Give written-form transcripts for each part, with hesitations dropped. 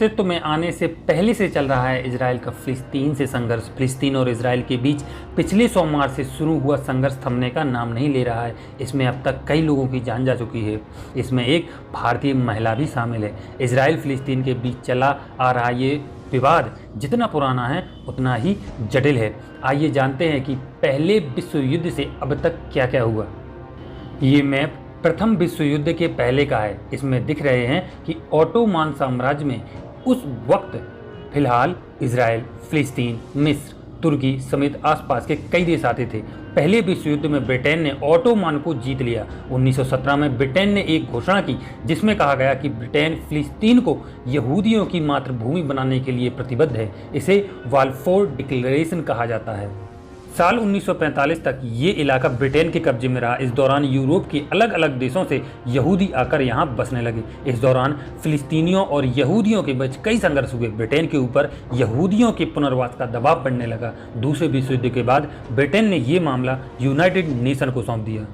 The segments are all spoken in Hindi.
अस्तित्व में आने से पहले से चल रहा है इजराइल का फिलिस्तीन से संघर्ष। फिलिस्तीन और इजराइल के बीच पिछले सोमवार से शुरू हुआ संघर्ष थमने का नाम नहीं ले रहा है। इसमें अब तक कई लोगों की जान जा चुकी है। इसमें एक भारतीय महिला भी शामिल है। इजराइल फिलिस्तीन के बीच चला आ रहा ये विवाद जितना पुराना है उतना ही जटिल है। आइए जानते हैं कि पहले विश्व युद्ध से अब तक क्या क्या हुआ। ये मैप प्रथम विश्व युद्ध के पहले का है। इसमें दिख रहे हैं कि ऑटोमान साम्राज्य में उस वक्त फिलहाल इजराइल, फिलिस्तीन, मिस्र, तुर्की समेत आसपास के कई देश आते थे। पहले विश्व युद्ध में ब्रिटेन ने ऑटोमान को जीत लिया। 1917 में ब्रिटेन ने एक घोषणा की जिसमें कहा गया कि ब्रिटेन फिलिस्तीन को यहूदियों की मातृभूमि बनाने के लिए प्रतिबद्ध है। इसे बाल्फोर डिक्लेरेशन कहा जाता है। साल 1945 तक ये इलाका ब्रिटेन के कब्जे में रहा। इस दौरान यूरोप के अलग अलग देशों से यहूदी आकर यहाँ बसने लगे। इस दौरान फिलिस्तीनियों और यहूदियों के बीच कई संघर्ष हुए। ब्रिटेन के ऊपर यहूदियों के पुनर्वास का दबाव पड़ने लगा। दूसरे विश्व युद्ध के बाद ब्रिटेन ने ये मामला यूनाइटेड नेशन को सौंप दिया।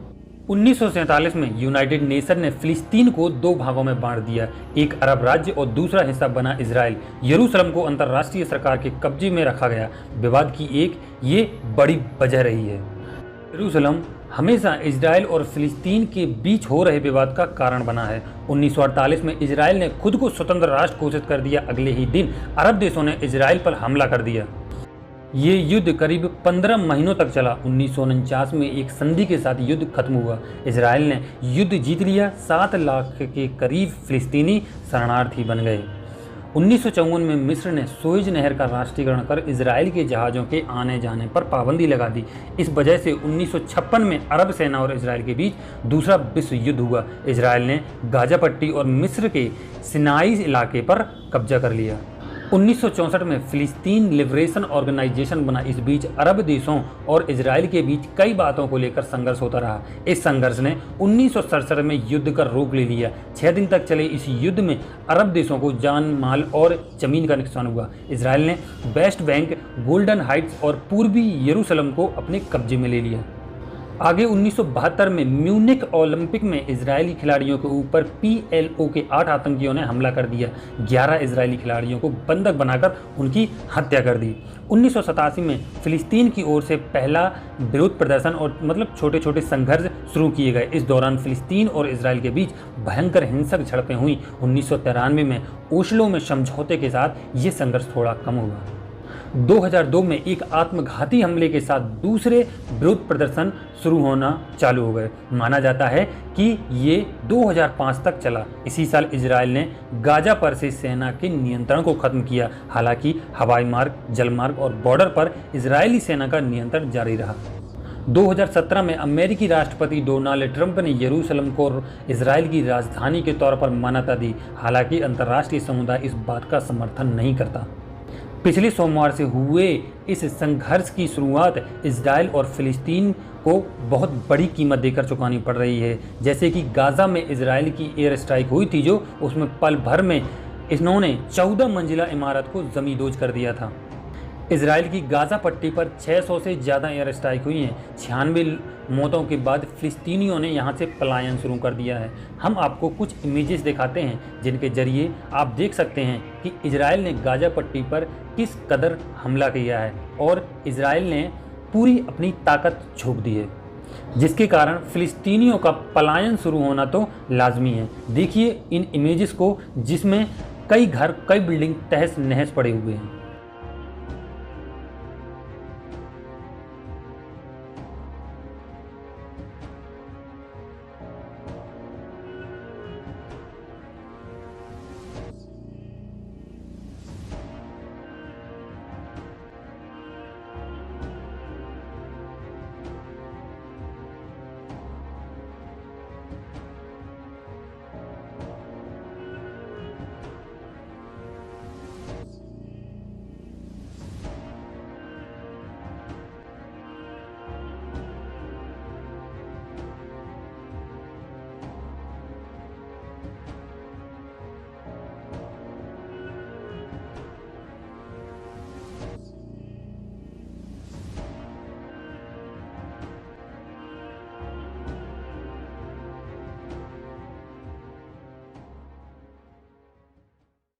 1947 में यूनाइटेड नेशन ने फिलिस्तीन को दो भागों में बांट दिया। एक अरब राज्य और दूसरा हिस्सा बना इजराइल। यरूशलेम को अंतर्राष्ट्रीय सरकार के कब्जे में रखा गया। विवाद की ये बड़ी वजह रही है। यरूशलेम हमेशा इजराइल और फिलिस्तीन के बीच हो रहे विवाद का कारण बना है। 1948 में इजराइल ने खुद को स्वतंत्र राष्ट्र घोषित कर दिया। अगले ही दिन अरब देशों ने इजराइल पर हमला कर दिया। ये युद्ध करीब 15 महीनों तक चला। 1949 में एक संधि के साथ युद्ध खत्म हुआ। इजराइल ने युद्ध जीत लिया। 7 लाख के करीब फिलिस्तीनी शरणार्थी बन गए। 1954 में मिस्र ने सुएज नहर का राष्ट्रीयकरण कर इजराइल के जहाज़ों के आने जाने पर पाबंदी लगा दी। इस वजह से 1956 में अरब सेना और इजराइल के बीच दूसरा विश्व युद्ध हुआ। इजराइल ने गाजा पट्टी और मिस्र के सिनाई इलाके पर कब्जा कर लिया। 1964 में फिलिस्तीन लिबरेशन ऑर्गेनाइजेशन बना। इस बीच अरब देशों और इजराइल के बीच कई बातों को लेकर संघर्ष होता रहा। इस संघर्ष ने 1967 में युद्ध का रूप ले लिया। 6 दिन तक चले इस युद्ध में अरब देशों को जान माल और जमीन का नुकसान हुआ। इजराइल ने वेस्ट बैंक, गोल्डन हाइट्स और पूर्वी यरूशलेम को अपने कब्जे में ले लिया। आगे 1972 में म्यूनिख ओलंपिक में इजरायली खिलाड़ियों के ऊपर PLO के 8 आतंकियों ने हमला कर दिया। 11 इजरायली खिलाड़ियों को बंधक बनाकर उनकी हत्या कर दी। 1987 में फिलिस्तीन की ओर से पहला विरोध प्रदर्शन और छोटे छोटे संघर्ष शुरू किए गए। इस दौरान फिलिस्तीन और इजराइल के बीच भयंकर हिंसक झड़पें हुई। 1993 में ओस्लो में समझौते के साथ ये संघर्ष थोड़ा कम हुआ। 2002 में एक आत्मघाती हमले के साथ दूसरे विरोध प्रदर्शन शुरू होना चालू हो गए। माना जाता है कि ये 2005 तक चला। इसी साल इजराइल ने गाजा पर से सेना के नियंत्रण को खत्म किया। हालांकि हवाई मार्ग, जलमार्ग और बॉर्डर पर इजरायली सेना का नियंत्रण जारी रहा। 2017 में अमेरिकी राष्ट्रपति डोनाल्ड ट्रंप ने यरूशलेम को इजराइल की राजधानी के तौर पर मान्यता दी। हालांकि अंतर्राष्ट्रीय समुदाय इस बात का समर्थन नहीं करता। पिछले सोमवार से हुए इस संघर्ष की शुरुआत इजराइल और फिलिस्तीन को बहुत बड़ी कीमत देकर चुकानी पड़ रही है। जैसे कि गाजा में इजराइल की एयर स्ट्राइक हुई थी जो उसमें पल भर में इन्होंने 14 मंजिला इमारत को जमींदोज कर दिया था। इजराइल की गाजा पट्टी पर 600 से ज़्यादा एयर स्ट्राइक हुई हैं। 96 मौतों के बाद फिलिस्तीनियों ने यहां से पलायन शुरू कर दिया है। हम आपको कुछ इमेजेस दिखाते हैं जिनके जरिए आप देख सकते हैं कि इजराइल ने गाजा पट्टी पर किस कदर हमला किया है और इजराइल ने पूरी अपनी ताकत झोंक दी है, जिसके कारण फिलिस्तीनियों का पलायन शुरू होना तो लाजमी है। देखिए इन इमेजेस को जिसमें कई घर, कई बिल्डिंग तहस नहस पड़े हुए हैं।